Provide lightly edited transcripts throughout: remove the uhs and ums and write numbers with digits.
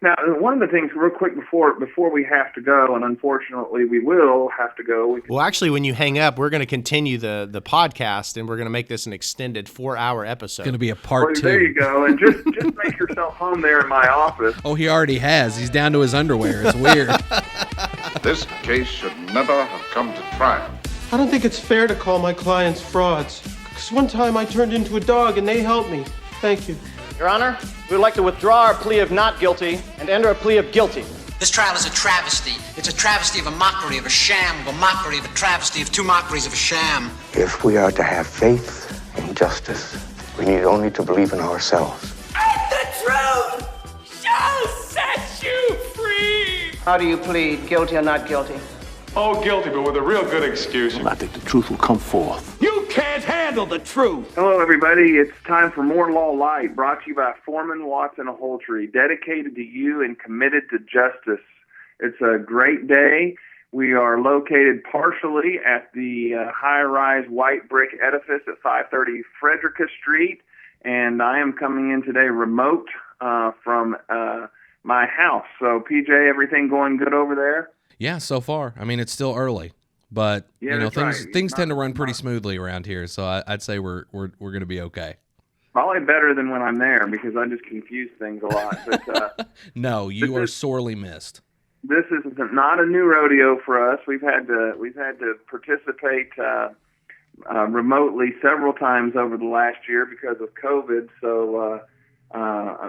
Now, one of the things, real quick, before we have to go, and unfortunately we will have to go. Well, actually, when you hang up, we're going to continue the podcast, and we're going to make this an extended 4-hour episode. It's going to be a part 2. There you go, and just make yourself home there in my office. Oh, he already has. He's down to his underwear. It's weird. This case should never have come to trial. I don't think it's fair to call my clients frauds. Because one time I turned into a dog and they helped me. Thank you. Your Honor, we would like to withdraw our plea of not guilty and enter a plea of guilty. This trial is a travesty. It's a travesty of a mockery, of a sham, of a mockery, of a travesty, of two mockeries, of a sham. If we are to have faith in justice, we need only to believe in ourselves. And the truth shall set you free! How do you plead, guilty or not guilty? Oh, guilty, but with a real good excuse. I think the truth will come forth. You can't handle the truth! Hello, everybody. It's time for more Law Light, brought to you by Foreman, Watson, and Holtry, dedicated to you and committed to justice. It's a great day. We are located partially at the high-rise white brick edifice at 530 Frederica Street, and I am coming in today remote from my house. So, PJ, everything going good over there? Yeah, so far. I mean, it's still early, but yeah, things tend to run pretty smoothly around here. So I'd say we're going to be okay. Probably better than when I'm there because I just confuse things a lot. But, no, you are sorely missed. This is not a new rodeo for us. We've had to participate remotely several times over the last year because of COVID. So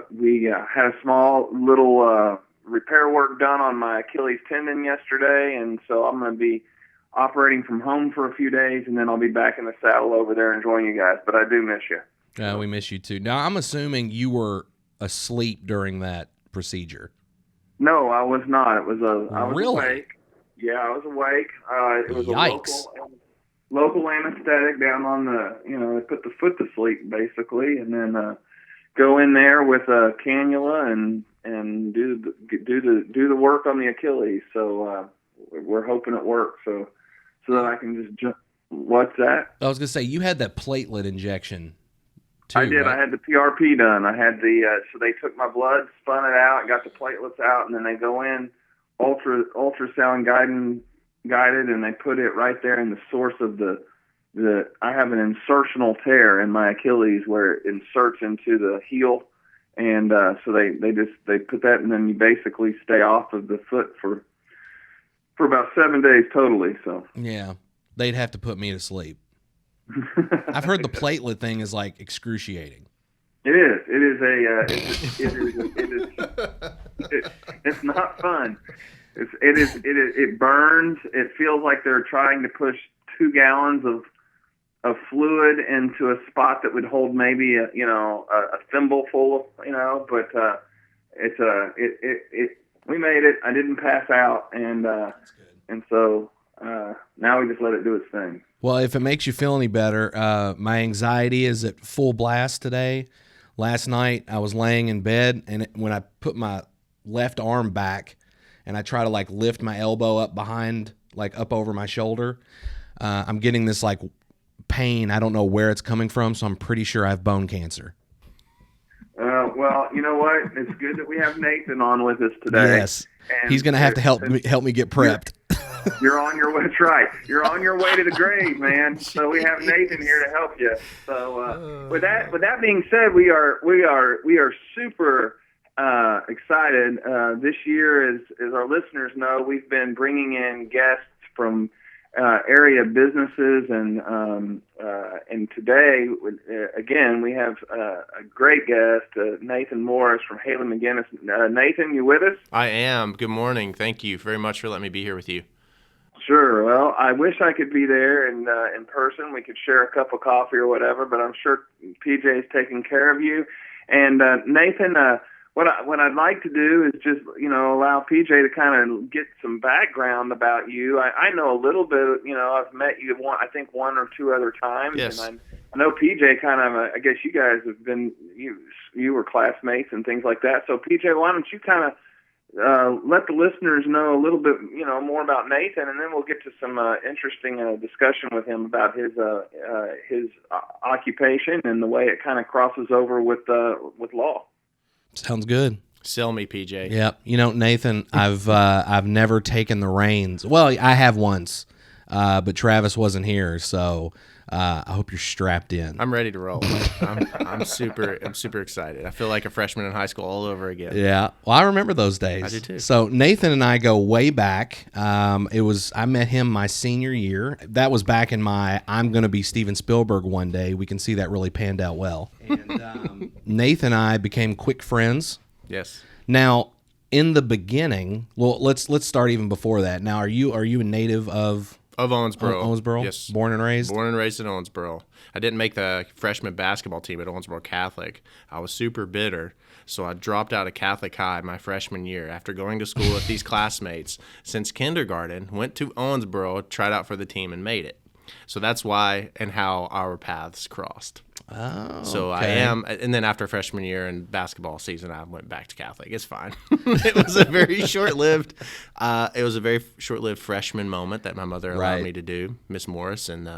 we had a small little repair work done on my Achilles tendon yesterday, and so I'm going to be operating from home for a few days, and then I'll be back in the saddle over there enjoying you guys. But I do miss you. Yeah, we miss you too. Now, I'm assuming you were asleep during that procedure. No, I was not. I was really? awake. Yeah, I was awake. It was Yikes. a local anesthetic down on they put the foot to sleep basically, and then go in there with a cannula and do the work on the Achilles. So we're hoping it works. So that I can just jump. What's that? I was gonna say you had that platelet injection too. I did. Right? I had the PRP done. I had so they took my blood, spun it out, got the platelets out, and then they go in ultrasound guided, and they put it right there in the source of the. I have an insertional tear in my Achilles where it inserts into the heel, and so they put that, and then you basically stay off of the foot for about 7 days totally. So yeah, they'd have to put me to sleep. I've heard the platelet thing is like excruciating. It is. It's not fun. It burns. It feels like they're trying to push 2 gallons of fluid into a spot that would hold maybe a thimble full of, but we made it. I didn't pass out, and so now we just let it do its thing. Well, if it makes you feel any better, my anxiety is at full blast today. Last night I was laying in bed, and when I put my left arm back and I try to like lift my elbow up behind, like up over my shoulder, I'm getting this like pain. I don't know where it's coming from, so I'm pretty sure I have bone cancer. Well, you know what? It's good that we have Nathan on with us today. Yes, he's going to have to help me get prepped. You're on your way. That's right. You're on your way to the grave, man. So we have Nathan here to help you. So with that being said, we are super excited. This year, as our listeners know, we've been bringing in guests from area businesses, and today again we have a great guest, Nathan Morris from Haley McGinnis. Nathan, you with us? I am. Good morning. Thank you very much for letting me be here with you. Sure. Well, I wish I could be there in person. We could share a cup of coffee or whatever, but I'm sure PJ's taking care of you. And Nathan, what I'd like to do is just allow PJ to kind of get some background about you. I know a little bit. I've met you one or two other times. Yes. And I know PJ kind of. I guess you guys have been you were classmates and things like that. So PJ, why don't you kind of let the listeners know a little bit, more about Nathan, and then we'll get to some interesting discussion with him about his occupation and the way it kind of crosses over with law. Sounds good. Sell me, PJ. Yep. You know, Nathan, I've never taken the reins. Well, I have once, but Travis wasn't here, so I hope you're strapped in. I'm ready to roll. I'm super excited. I feel like a freshman in high school all over again. Yeah. Well, I remember those days. I do too. So Nathan and I go way back. I met him my senior year. That was back in my I'm going to be Steven Spielberg one day. We can see that really panned out well. And Nathan and I became quick friends. Yes. Now, in the beginning, well, let's start even before that. Now, are you a native of Owensboro? Owensboro? Yes. Born and raised? Born and raised in Owensboro. I didn't make the freshman basketball team at Owensboro Catholic. I was super bitter, so I dropped out of Catholic High my freshman year after going to school with these classmates since kindergarten, went to Owensboro, tried out for the team, and made it. So that's why and how our paths crossed. Oh, so okay. I am, and then after freshman year and basketball season, I went back to Catholic. It's fine. It was a very short-lived. It was a very short-lived freshman moment that my mother allowed me to do. Miss Morris in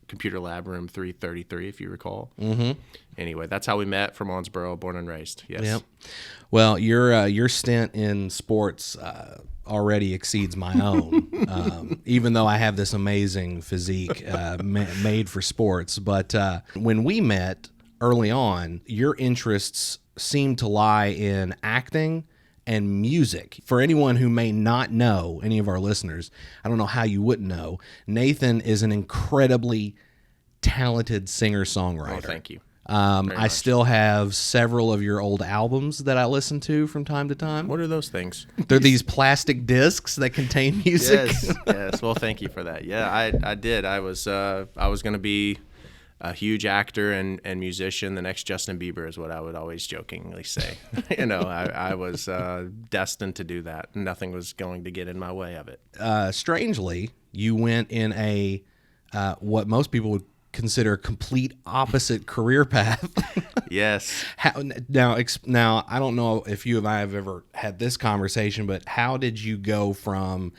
computer lab room 333, if you recall. Mm-hmm. Anyway, that's how we met from Owensboro, born and raised. Yes. Yep. Well, your stint in sports already exceeds my own, even though I have this amazing physique made for sports. But when we met early on, your interests seemed to lie in acting and music. For anyone who may not know, any of our listeners, I don't know how you wouldn't know, Nathan is an incredibly talented singer-songwriter. Oh, thank you. I still have several of your old albums that I listen to from time to time. What are those things? They're these plastic discs that contain music. Yes. Well, thank you for that. Yeah, I did. I was going to be a huge actor and musician. The next Justin Bieber is what I would always jokingly say. I was destined to do that. Nothing was going to get in my way of it. Strangely, you went in a what most people would consider a complete opposite career path. Yes. Now, I don't know if you and I have ever had this conversation, but how did you go from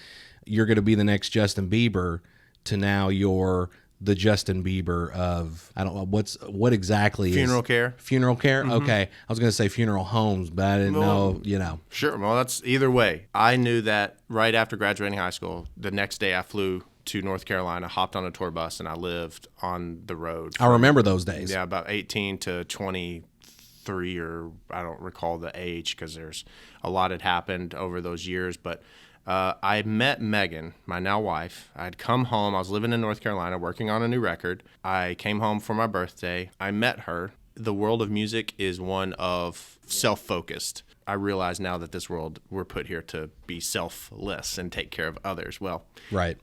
you're going to be the next Justin Bieber to now you're the Justin Bieber of, I don't know, what exactly Funeral is care. Funeral care? Mm-hmm. Okay. I was going to say funeral homes, but I didn't know. Sure. Well, that's either way. I knew that right after graduating high school, the next day I flew to North Carolina, hopped on a tour bus, and I lived on the road. I remember those days. Yeah, about 18 to 23, or I don't recall the age because there's a lot had happened over those years. But I met Megan, my now wife. I'd come home. I was living in North Carolina working on a new record. I came home for my birthday. I met her. The world of music is one of self-focused. I realize now that this world, we're put here to be selfless and take care of others. Well, right.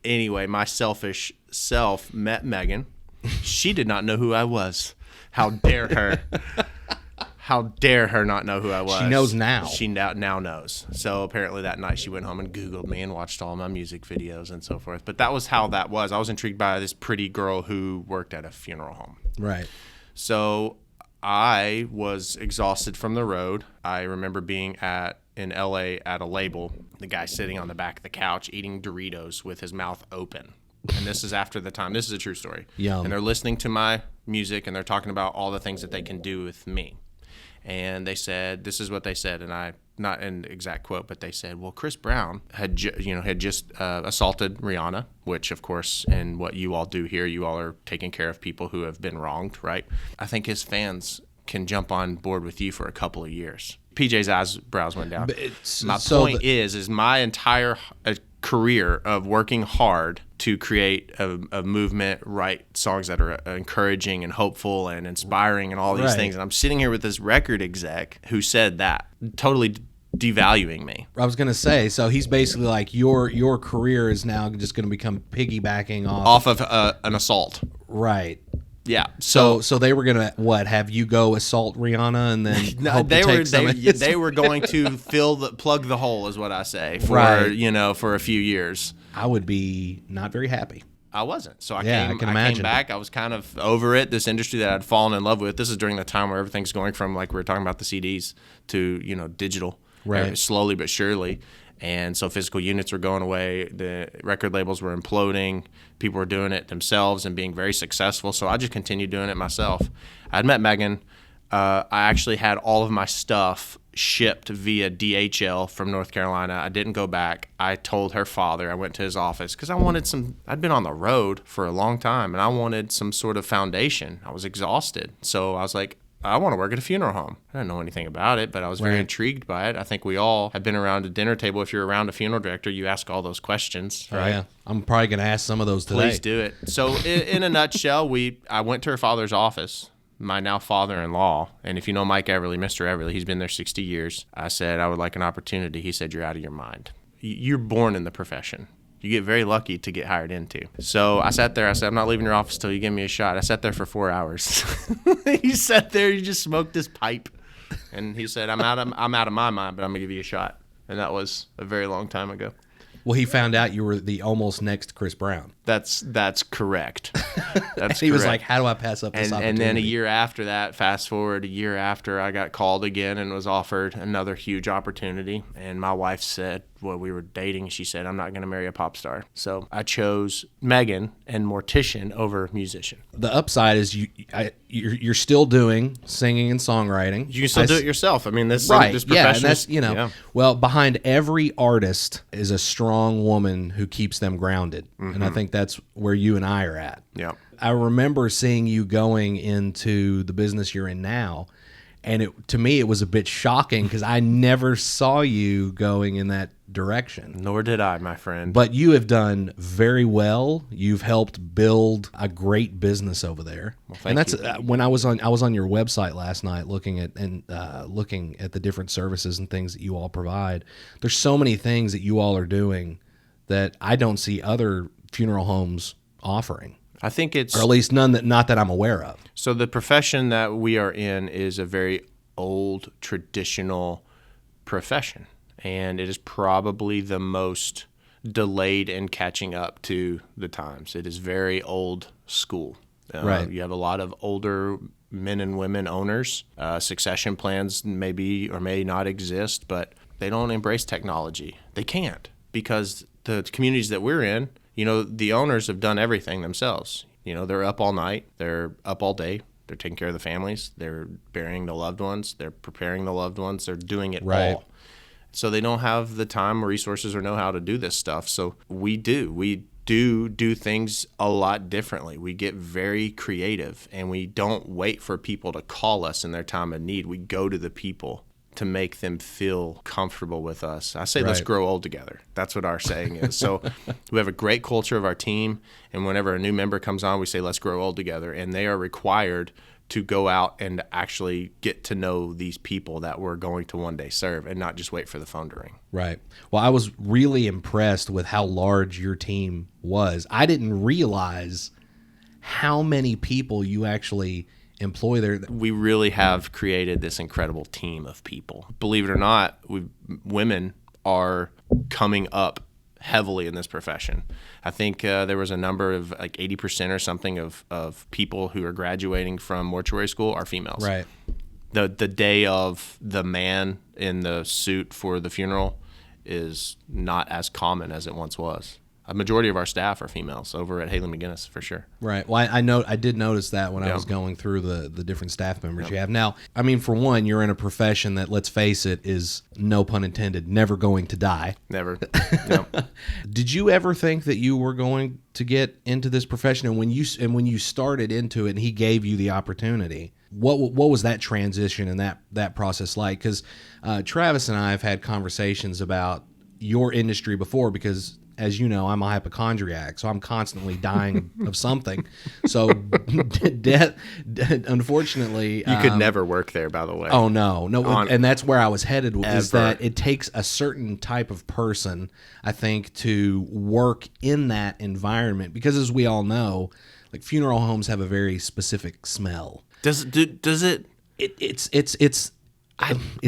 Anyway, my selfish self met Megan. She did not know who I was. How dare her? How dare her not know who I was? She knows now. She now knows. So apparently that night she went home and Googled me and watched all my music videos and so forth. But that was how that was. I was intrigued by this pretty girl who worked at a funeral home. Right. So I was exhausted from the road. I remember being in LA at a label, the guy sitting on the back of the couch eating Doritos with his mouth open. And this is after the time. This is a true story. Yum. And they're listening to my music and they're talking about all the things that they can do with me. And they said, this is what they said, and I, not an exact quote, but they said, well, Chris Brown had just assaulted Rihanna, which, of course, in what you all do here, you all are taking care of people who have been wronged, right? I think his fans can jump on board with you for a couple of years. PJ's eyebrows went down. My point is my entire career of working hard to create a movement, write songs that are encouraging and hopeful and inspiring and all these things. And I'm sitting here with this record exec who said that, totally devaluing me. I was going to say, so he's basically like your career is now just going to become piggybacking off of an assault. Right. Yeah. So they were gonna have you go assault Rihanna and then they were going to plug the hole is what I say for a few years. I would be not very happy. I wasn't. So I came back. I was kind of over it. This industry that I'd fallen in love with. This is during the time where everything's going from, like we were talking about, the CDs to digital, right? Slowly but surely. And so physical units were going away. The record labels were imploding. People were doing it themselves and being very successful. So I just continued doing it myself. I'd met Megan. I actually had all of my stuff shipped via DHL from North Carolina. I didn't go back. I told her father, I went to his office because I'd been on the road for a long time and I wanted some sort of foundation. I was exhausted. So I was like, I want to work at a funeral home. I didn't know anything about it, but I was very intrigued by it. I think we all have been around a dinner table. If you're around a funeral director, you ask all those questions, right? Yeah. I'm probably going to ask some of those today. Please do it. So in a nutshell, I went to her father's office, my now father-in-law, and if you know Mike Everly, Mr. Everly, he's been there 60 years. I said, I would like an opportunity. He said, you're out of your mind. You're born in the profession. You get very lucky to get hired into. So I sat there. I said, I'm not leaving your office till you give me a shot. I sat there for 4 hours. He sat there. He just smoked his pipe. And he said, I'm out of my mind, but I'm going to give you a shot. And that was a very long time ago. Well, he found out you were the almost next Chris Brown. That's correct. That's he was like, how do I pass up this opportunity? And then a year after that, fast forward a year after, I got called again and was offered another huge opportunity. And my wife said, well, we were dating. She said, I'm not going to marry a pop star. So I chose Megan and mortician over musician. The upside is you're still doing singing and songwriting. You can still do it yourself. I mean, this profession and that's, well, behind every artist is a strong woman who keeps them grounded. Mm-hmm. And I think that's where you and I are at. Yeah. I remember seeing you going into the business you're in now. And to me, it was a bit shocking because I never saw you going in that direction. Nor did I, my friend. But you have done very well. You've helped build a great business over there. Well, thank you. When I was on your website last night looking at the different services and things that you all provide. There's so many things that you all are doing that I don't see other funeral homes offering. I think it's... Or at least not that I'm aware of. So the profession that we are in is a very old, traditional profession. And it is probably the most delayed in catching up to the times. It is very old school. Right. You have a lot of older men and women owners. Succession plans maybe or may not exist, but they don't embrace technology. They can't because the communities that we're in, the owners have done everything themselves. They're up all night. They're up all day. They're taking care of the families. They're burying the loved ones. They're preparing the loved ones. They're doing it all. So they don't have the time or resources or know how to do this stuff. So we do things a lot differently. We get very creative, and we don't wait for people to call us in their time of need. We go to the people to make them feel comfortable with us. I say, let's grow old together. That's what our saying is. So we have a great culture of our team, and whenever a new member comes on, we say, let's grow old together. And they are required to go out and actually get to know these people that we're going to one day serve and not just wait for the phone to ring. Right. Well, I was really impressed with how large your team was. I didn't realize how many people you actually employ there. We really have created this incredible team of people. Believe it or not, women are coming up heavily in this profession. I think there was a number of like 80% or something of people who are graduating from mortuary school are females. Right. The day of the man in the suit for the funeral is not as common as it once was. A majority of our staff are females over at Haley McGinnis, for sure. Right. Well, I did notice that when I was going through the different staff members you have. Now, I mean, for one, you're in a profession that, let's face it, is, no pun intended, never going to die. Never. No. Did you ever think that you were going to get into this profession? And when you started into it and he gave you the opportunity, what was that transition and that process like? Because Travis and I have had conversations about your industry before because, as you know, I'm a hypochondriac, so I'm constantly dying of something. So death, unfortunately... You could never work there, by the way. Oh, no. And that's where I was headed, is that it takes a certain type of person, I think, to work in that environment. Because as we all know, like, funeral homes have a very specific smell. Does it?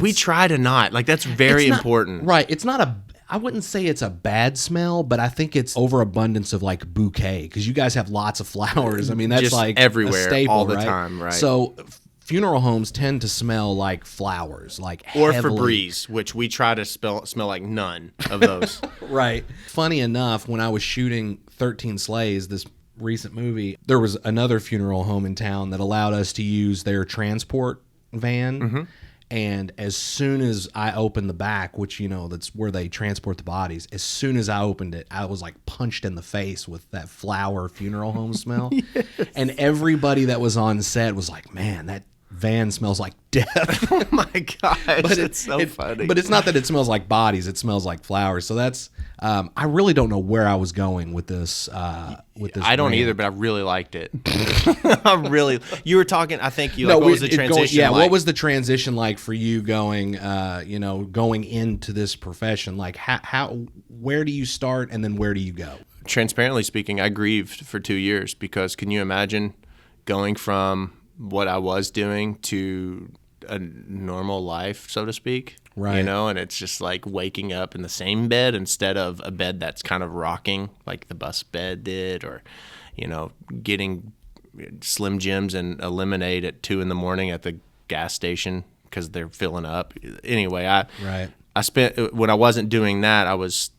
We try to not. Like, that's very important. Right. It's not I wouldn't say it's a bad smell, but I think it's overabundance of like bouquet because you guys have lots of flowers. I mean, that's just like everywhere, a staple, all the right? time, right? So funeral homes tend to smell like flowers, like or heavily. Febreze, which we try to smell like none of those. Right. Funny enough, when I was shooting 13 Sleighs, this recent movie, there was another funeral home in town that allowed us to use their transport van. Mm-hmm. And as soon as I opened the back, which, that's where they transport the bodies, as soon as I opened it, I was like punched in the face with that flower funeral home smell. Yes. And everybody that was on set was like, man, that van smells like death. Oh my gosh, but it's so funny. But it's not that it smells like bodies; it smells like flowers. So that's I really don't know where I was going with this. I don't either, but I really liked it. You were talking. I think what was the transition? Like? What was the transition like for you going? Going into this profession, like where do you start and then where do you go? Transparently speaking, I grieved for 2 years because can you imagine going from what I was doing to a normal life, so to speak, right? And it's just like waking up in the same bed instead of a bed that's kind of rocking like the bus bed did, or, getting Slim Jims and a lemonade at 2 a.m. at the gas station because they're filling up. Anyway, I spent, when I wasn't doing that, I was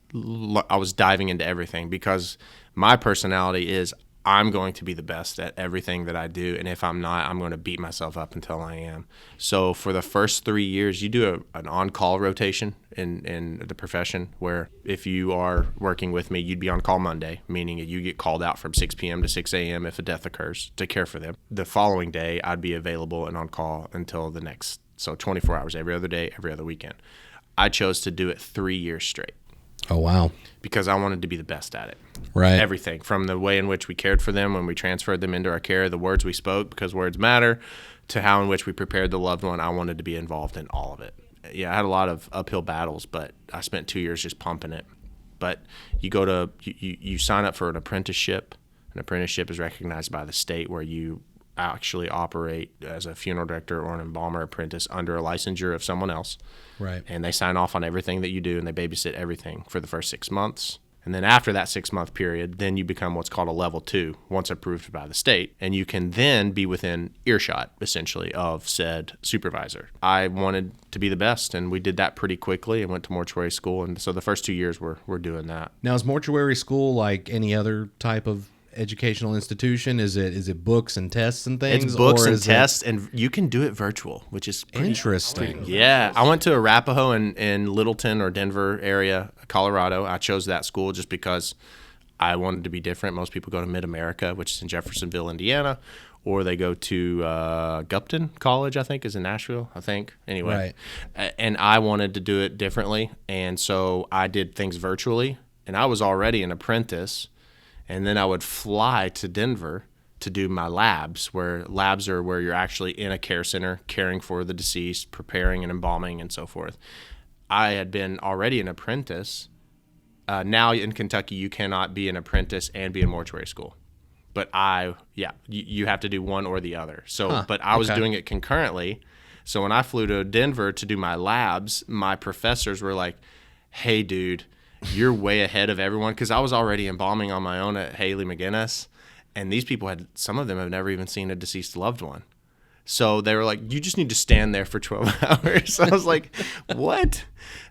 diving into everything because my personality is I'm going to be the best at everything that I do, and if I'm not, I'm going to beat myself up until I am. So for the first 3 years, you do an on-call rotation in the profession where if you are working with me, you'd be on call Monday, meaning you get called out from 6 p.m. to 6 a.m. if a death occurs to care for them. The following day, I'd be available and on call until the next, so 24 hours every other day, every other weekend. I chose to do it 3 years straight. Oh, wow. Because I wanted to be the best at it. Right. Everything from the way in which we cared for them when we transferred them into our care, the words we spoke, because words matter, to how in which we prepared the loved one. I wanted to be involved in all of it. Yeah, I had a lot of uphill battles, but I spent 2 years just pumping it. But you sign up for an apprenticeship. An apprenticeship is recognized by the state where you actually operate as a funeral director or an embalmer apprentice under a licensure of someone else. Right. And they sign off on everything that you do, and they babysit everything for the first 6 months. And then after that 6-month period, then you become what's called a level 2, once approved by the state. And you can then be within earshot, essentially, of said supervisor. I wanted to be the best, and we did that pretty quickly. I went to mortuary school, and so the first 2 years we're doing that. Now, is mortuary school like any other type of educational institution? Is it books and tests and things? It's books and tests, and you can do it virtual, which is interesting. Yeah, I went to Arapahoe in Littleton or Denver area, Colorado. I chose that school just because I wanted to be different. Most people go to Mid-America, which is in Jeffersonville, Indiana, or they go to Gupton College, I think, is in Nashville, I think. Anyway, and I wanted to do it differently, and so I did things virtually, and I was already an apprentice. And then I would fly to Denver to do my labs, where labs are where you're actually in a care center caring for the deceased, preparing and embalming and so forth. I had been already an apprentice. Now in Kentucky, you cannot be an apprentice and be in mortuary school. But you have to do one or the other. So, but I was doing it concurrently. So when I flew to Denver to do my labs, my professors were like, hey, dude, you're way ahead of everyone, because I was already embalming on my own at Haley McGinnis, and these people some of them have never even seen a deceased loved one. So they were like, you just need to stand there for 12 hours. I was like, what?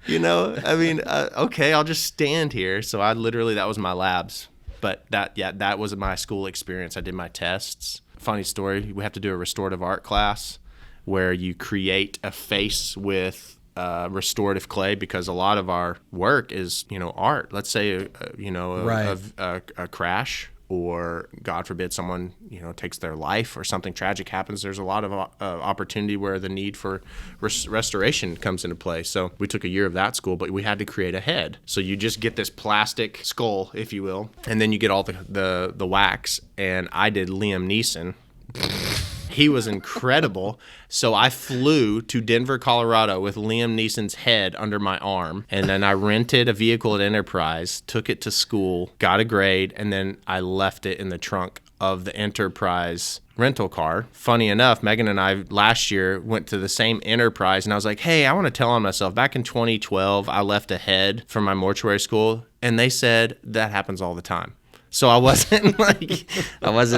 Okay, I'll just stand here. So that was my labs. But that was my school experience. I did my tests. Funny story, we have to do a restorative art class where you create a face with restorative clay, because a lot of our work is art. Let's say a crash, or God forbid someone takes their life or something tragic happens. There's a lot of opportunity where the need for restoration comes into play. So we took a year of that school, but we had to create a head. So you just get this plastic skull, if you will, and then you get all the wax. And I did Liam Neeson. He was incredible. So I flew to Denver, Colorado with Liam Neeson's head under my arm. And then I rented a vehicle at Enterprise, took it to school, got a grade, and then I left it in the trunk of the Enterprise rental car. Funny enough, Megan and I last year went to the same Enterprise, and I was like, hey, I want to tell on myself. Back in 2012, I left a head from my mortuary school, and they said that happens all the time. So I wasn't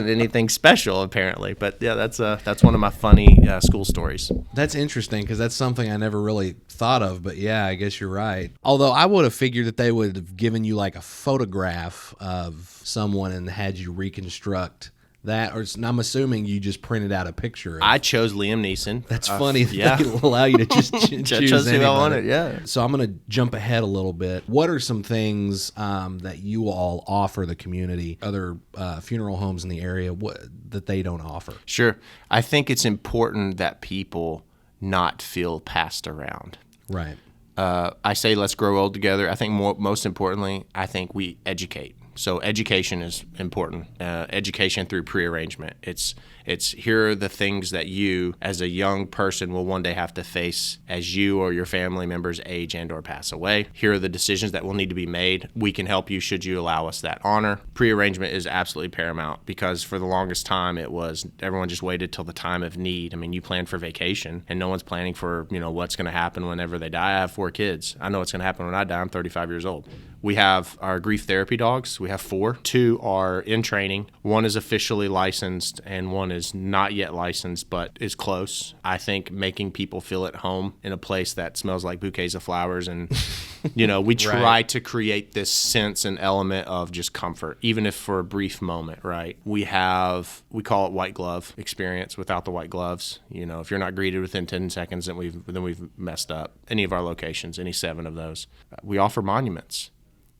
anything special apparently, but yeah, that's one of my funny school stories. That's interesting, because that's something I never really thought of, but yeah, I guess you're right. Although I would have figured that they would have given you like a photograph of someone and had you reconstruct that, or I'm assuming you just printed out a picture. I chose Liam Neeson. That's funny. Yeah. They allow you to just choose who I anybody. wanted, yeah. So I'm going to jump ahead a little bit. What are some things that you all offer the community, other funeral homes in the area, that they don't offer? Sure. I think it's important that people not feel passed around. Right. I say let's grow old together. I think most importantly, I think we educate. So education is important. Education through prearrangement. It's here are the things that you, as a young person, will one day have to face as you or your family members age and or pass away. Here are the decisions that will need to be made. We can help you should you allow us that honor. Prearrangement is absolutely paramount because for the longest time it was everyone just waited till the time of need. I mean, you plan for vacation and no one's planning for, what's going to happen whenever they die. I have 4 kids. I know what's going to happen when I die. I'm 35 years old. We have our grief therapy dogs. We have 4. 2 are in training. 1 is officially licensed and 1 is not yet licensed but is close. I think making people feel at home in a place that smells like bouquets of flowers and, we try to create this sense and element of just comfort, even if for a brief moment, right? We call it white glove experience without the white gloves. If you're not greeted within 10 seconds, then we've messed up. Any of our locations, any 7 of those. We offer monuments.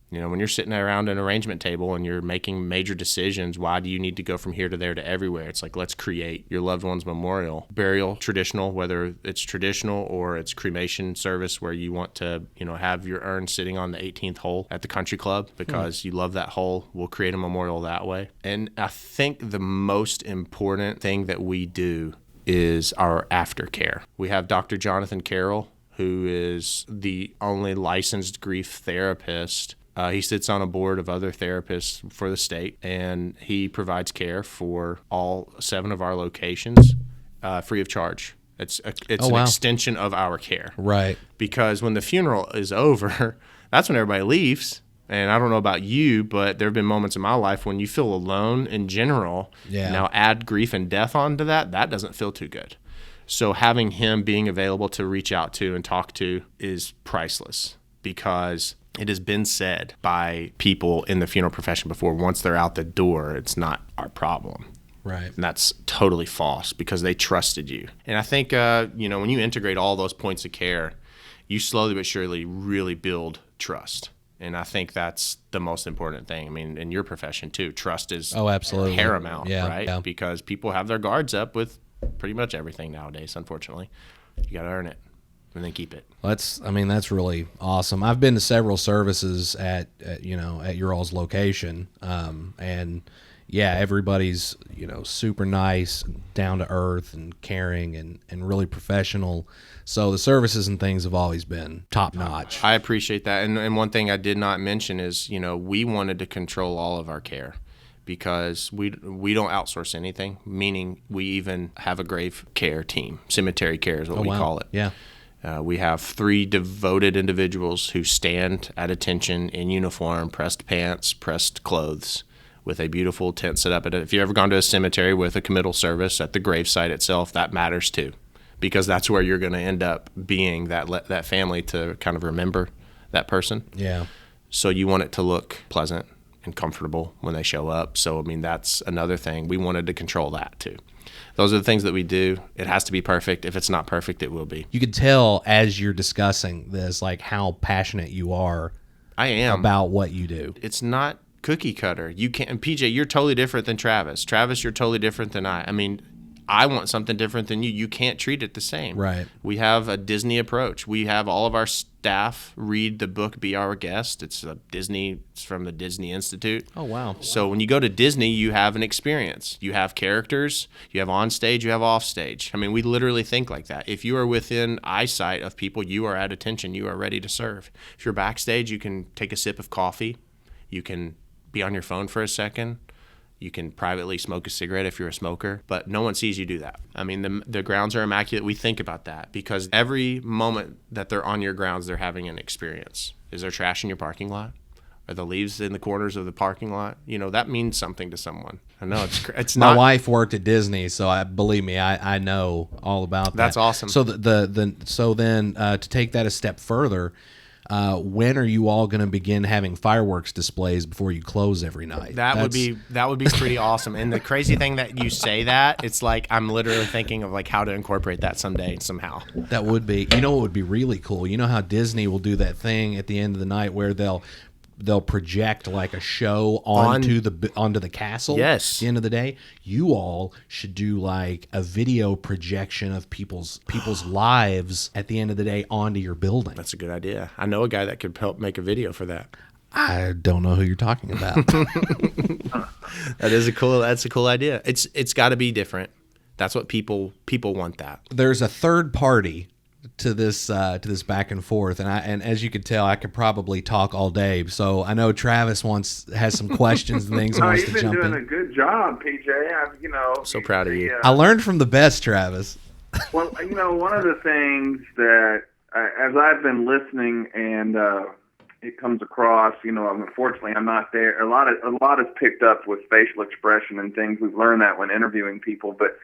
When you're sitting around an arrangement table and you're making major decisions, why do you need to go from here to there to everywhere? It's like, let's create your loved one's memorial. Burial, traditional, whether it's traditional or it's cremation service where you want to, have your urn sitting on the 18th hole at the country club because you love that hole. We'll create a memorial that way. And I think the most important thing that we do is our aftercare. We have Dr. Jonathan Carroll, who is the only licensed grief therapist. He sits on a board of other therapists for the state, and he provides care for all 7 of our locations free of charge. It's an extension of our care. Right. Because when the funeral is over, that's when everybody leaves. And I don't know about you, but there have been moments in my life when you feel alone in general. Yeah. Now add grief and death onto that doesn't feel too good. So having him being available to reach out to and talk to is priceless because it has been said by people in the funeral profession before, once they're out the door, it's not our problem. Right. And that's totally false because they trusted you. And I think, when you integrate all those points of care, you slowly but surely really build trust. And I think that's the most important thing. I mean, in your profession too, trust is absolutely paramount, right? Yeah. Because people have their guards up with pretty much everything nowadays, unfortunately. You got to earn it and then keep it. That's really awesome. I've been to several services at your all's location, and everybody's super nice, down to earth, and caring, and really professional. So the services and things have always been top notch. I appreciate that. And one thing I did not mention is we wanted to control all of our care. Because we don't outsource anything, meaning we even have a grave care team. Cemetery care is what we call it. Yeah. We have 3 devoted individuals who stand at attention in uniform, pressed pants, pressed clothes, with a beautiful tent set up. If you've ever gone to a cemetery with a committal service at the gravesite itself, that matters too, because that's where you're going to end up being that family to kind of remember that person. Yeah. So you want it to look pleasant and comfortable when they show up. So, that's another thing. We wanted to control that too. Those are the things that we do. It has to be perfect. If it's not perfect, it will be. You could tell as you're discussing this, like how passionate you are. I am. About what you do. It's not cookie cutter. You can't, PJ, you're totally different than Travis. Travis, you're totally different than I. I want something different than you. You can't treat it the same. Right. We have a Disney approach. We have all of our staff read the book Be Our Guest. It's from the Disney Institute. Oh, wow. So when you go to Disney, you have an experience. You have characters. You have on stage. You have off stage. We literally think like that. If you are within eyesight of people, you are at attention. You are ready to serve. If you're backstage, you can take a sip of coffee. You can be on your phone for a second. You can privately smoke a cigarette if you're a smoker, but no one sees you do that. The grounds are immaculate. We think about that because every moment that they're on your grounds, they're having an experience. Is there trash in your parking lot? Are the leaves in the corners of the parking lot? That means something to someone. I know it's not. My wife worked at Disney, so believe me, I know all about that. That's awesome. So then to take that a step further, when are you all going to begin having fireworks displays before you close every night? That would be pretty awesome. And the crazy thing that you say that, it's like I'm literally thinking of like how to incorporate that someday somehow. That would be. You know what would be really cool? You know how Disney will do that thing at the end of the night where they'll project like a show onto the castle. Yes. At the end of the day, you all should do like a video projection of people's lives at the end of the day onto your building. That's a good idea. I know a guy that could help make a video for that. I don't know who you're talking about. That's a cool idea. It's got to be different. That's what people want. That there's a third party to this back and forth, and as you could tell, I could probably talk all day. So I know Travis has some questions and things. No, wants you've to been jump doing in. a good job, PJ. So proud of you. I learned from the best, Travis. Well, one of the things that as I've been listening and it comes across, unfortunately I'm not there. A lot is picked up with facial expression and things. We've learned that when interviewing people, but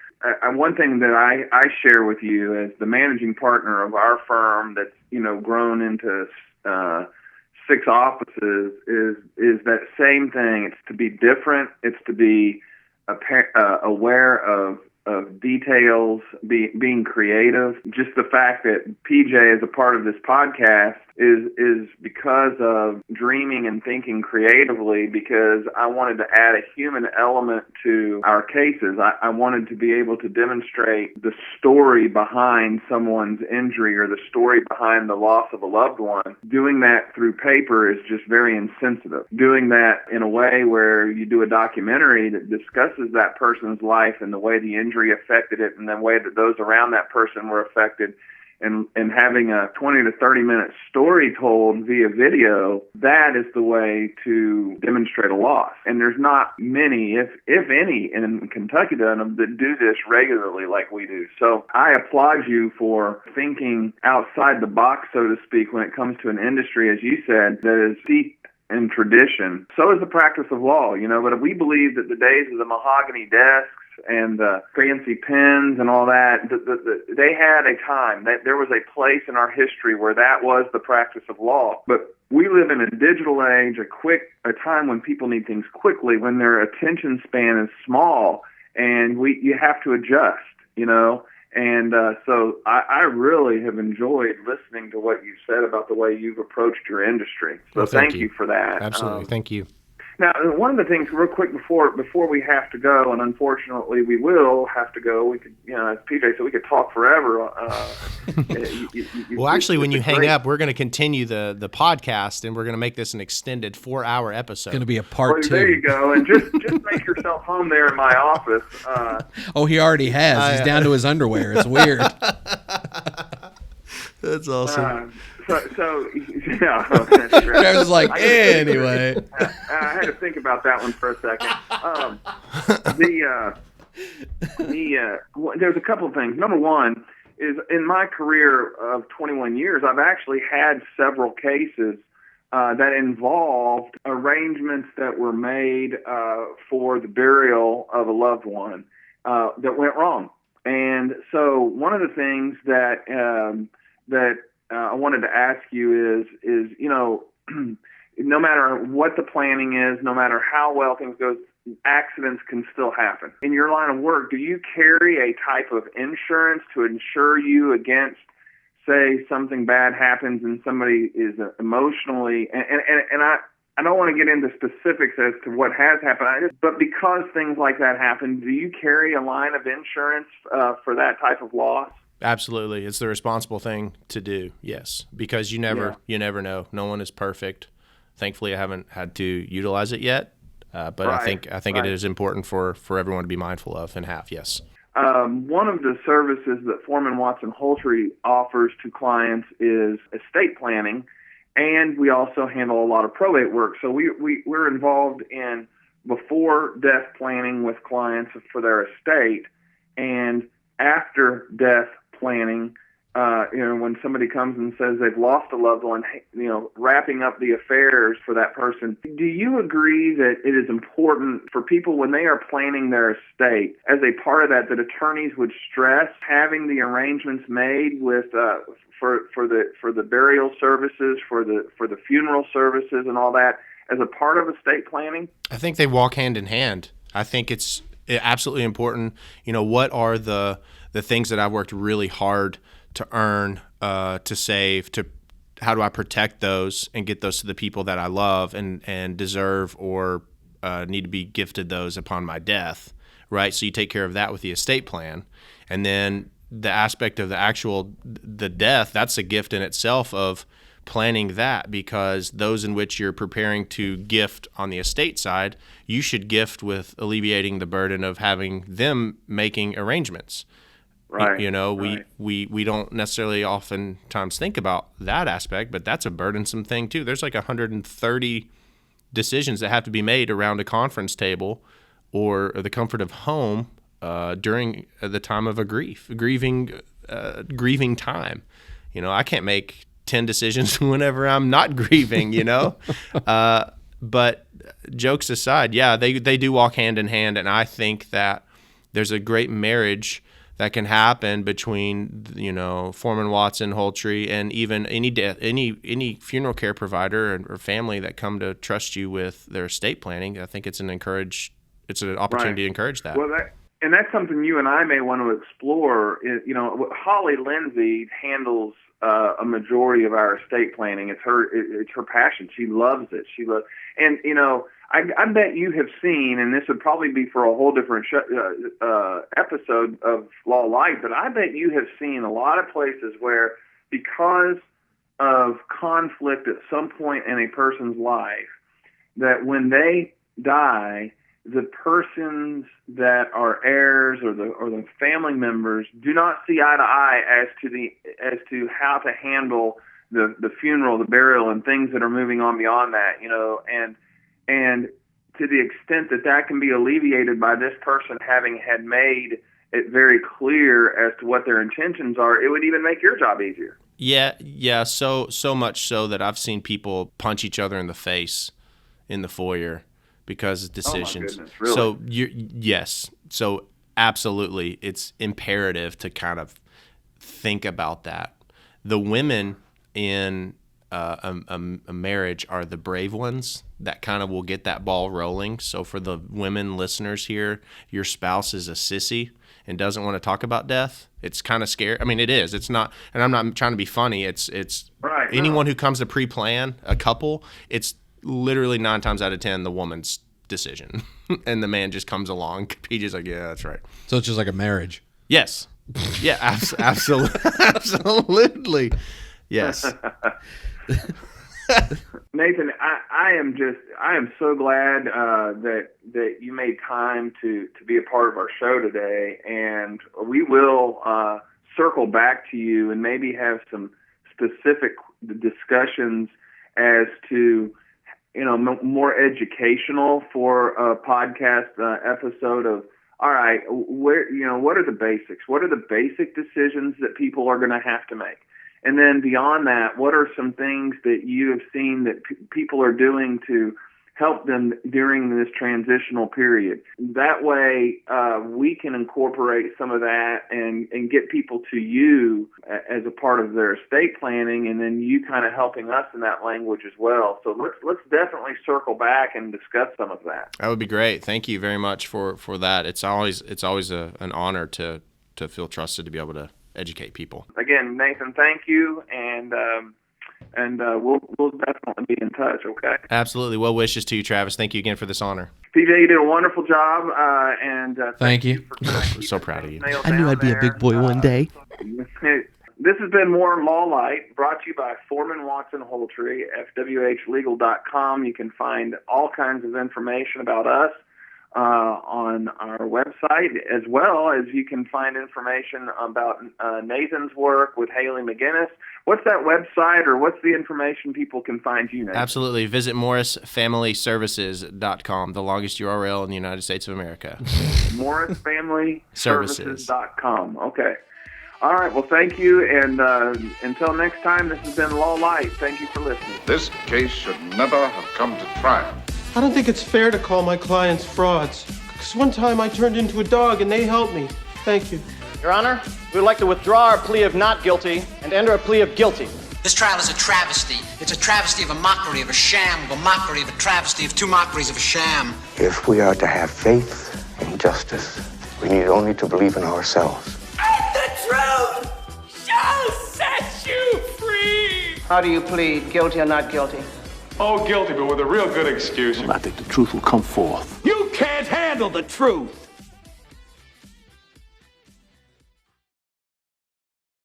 one thing that I share with you as the managing partner of our firm that's grown into 6 offices is that same thing. It's to be different. It's to be aware of details, being creative. Just the fact that PJ is a part of this podcast is because of dreaming and thinking creatively, because I wanted to add a human element to our cases. I wanted to be able to demonstrate the story behind someone's injury or the story behind the loss of a loved one. Doing that through paper is just very insensitive. Doing that in a way where you do a documentary that discusses that person's life and the way the injury affected it and the way that those around that person were affected, and having a 20 to 30 minute story told via video, that is the way to demonstrate a loss. And there's not many, if any, in Kentucky that do this regularly like we do. So I applaud you for thinking outside the box, so to speak, when it comes to an industry, as you said, that is deep in tradition. So is the practice of law, but we believe that the days of the mahogany desks and the fancy pens and all that, they had a time. That there was a place in our history where that was the practice of law. But we live in a digital age, a time when people need things quickly, when their attention span is small, and you have to adjust, And so I really have enjoyed listening to what you said about the way you've approached your industry. So well, thank you for that. Absolutely. Thank you. Now, one of the things, real quick, before we have to go, and unfortunately we will have to go. We could, as PJ said, we could talk forever. Well, actually, when you hang up, we're going to continue the podcast, and we're going to make this an extended 4-hour episode. It's going to be a part 2. There you go, and just make yourself home there in my office. Oh, he already has. He's down to his underwear. It's weird. That's awesome. So yeah. Travis is like, anyway. I had to think about that one for a second. There's a couple of things. Number one is, in my career of 21 years, I've actually had several cases that involved arrangements that were made for the burial of a loved one that went wrong. And so one of the things that I wanted to ask you is no matter what the planning is, no matter how well things go, accidents can still happen. In your line of work, do you carry a type of insurance to insure you against, say, something bad happens and somebody is emotionally, and I don't want to get into specifics as to what has happened, but because things like that happen, do you carry a line of insurance for that type of loss? Absolutely. It's the responsible thing to do, yes, because you never know. No one is perfect. Thankfully, I haven't had to utilize it yet, but right. I think it is important for everyone to be mindful of and have, yes. One of the services that Foreman Watson Holtree offers to clients is estate planning, and we also handle a lot of probate work. So we're involved in before death planning with clients for their estate, and after death planning when somebody comes and says they've lost a loved one, wrapping up the affairs for that person. Do you agree that it is important for people when they are planning their estate, as a part of that attorneys would stress having the arrangements made with for the burial services, for the funeral services, and all that as a part of estate planning? I think they walk hand in hand. I think it's absolutely important. What are the things that I've worked really hard to earn, to save, how do I protect those and get those to the people that I love and deserve or need to be gifted those upon my death, right? So you take care of that with the estate plan. And then the aspect of the death, that's a gift in itself of planning that, because those in which you're preparing to gift on the estate side, you should gift with alleviating the burden of having them making arrangements. Right. We don't necessarily oftentimes think about that aspect, but that's a burdensome thing too. There's like 130 decisions that have to be made around a conference table or the comfort of home during the time of a grieving time. I can't make 10 decisions whenever I'm not grieving, But jokes aside, yeah, they do walk hand in hand, and I think that there's a great marriage that can happen between, Foreman, Watson, Holtree, and even any funeral care provider or family that come to trust you with their estate planning. I think it's an opportunity to encourage that. Well, that's something you and I may want to explore. Holly Lindsay handles a majority of our estate planning. It's her passion. She loves it. And I bet you have seen, and this would probably be for a whole different episode of Law Light, but I bet you have seen a lot of places where, because of conflict at some point in a person's life, that when they die, the persons that are heirs or the family members do not see eye to eye as to how to handle the funeral, the burial, and things that are moving on beyond that, and to the extent that can be alleviated by this person having had made it very clear as to what their intentions are, it would even make your job easier. Yeah. So much so that I've seen people punch each other in the face in the foyer because of decisions. Oh my goodness, really? So yes. So absolutely, it's imperative to kind of think about that. The women in a marriage are the brave ones that kind of will get that ball rolling. So for the women listeners here, your spouse is a sissy and doesn't want to talk about death. It's kind of scary. I mean, it is. It's not, and I'm not trying to be funny. It's right. Anyone who comes to pre-plan a couple, it's literally 9 times out of 10 the woman's decision, and the man just comes along. He's just like, yeah, that's right. So it's just like a marriage. Yes. Yeah. Absolutely. Absolutely. Yes. Nathan, I am so glad that you made time to be a part of our show today, and we will circle back to you and maybe have some specific discussions as to more educational for a podcast episode of, all right, what are the basics? What are the basic decisions that people are going to have to make? And then beyond that, what are some things that you have seen that people are doing to help them during this transitional period? That way, we can incorporate some of that and get people to you as a part of their estate planning, and then you kind of helping us in that language as well. So let's definitely circle back and discuss some of that. That would be great. Thank you very much for that. It's always an honor to feel trusted to be able to educate people. Again, Nathan, thank you, and we'll definitely be in touch. Okay. Absolutely. Well wishes to you, Travis. Thank you again for this honor. PJ, you did a wonderful job, and thank you. We're so proud of you. I knew I'd be a big boy one day. This has been more Law Light, brought to you by Foreman, Watson, Holtree, FWHlegal.com. You can find all kinds of information about us on our website, as well as you can find information about Nathan's work with Haley McGinnis. What's that website, or what's the information people can find you, Nathan? Absolutely. Visit MorrisFamilyServices.com, the longest URL in the United States of America. MorrisFamilyServices.com. Okay. All right. Well, thank you. And until next time, this has been Done Lite. Thank you for listening. This case should never have come to trial. I don't think it's fair to call my clients frauds. Because one time I turned into a dog and they helped me. Thank you. Your Honor, we would like to withdraw our plea of not guilty and enter a plea of guilty. This trial is a travesty. It's a travesty of a mockery of a sham, of a mockery of a travesty of two mockeries of a sham. If we are to have faith and justice, we need only to believe in ourselves. And the truth shall set you free! How do you plead, guilty or not guilty? Oh, guilty, but with a real good excuse. I think the truth will come forth. You can't handle the truth!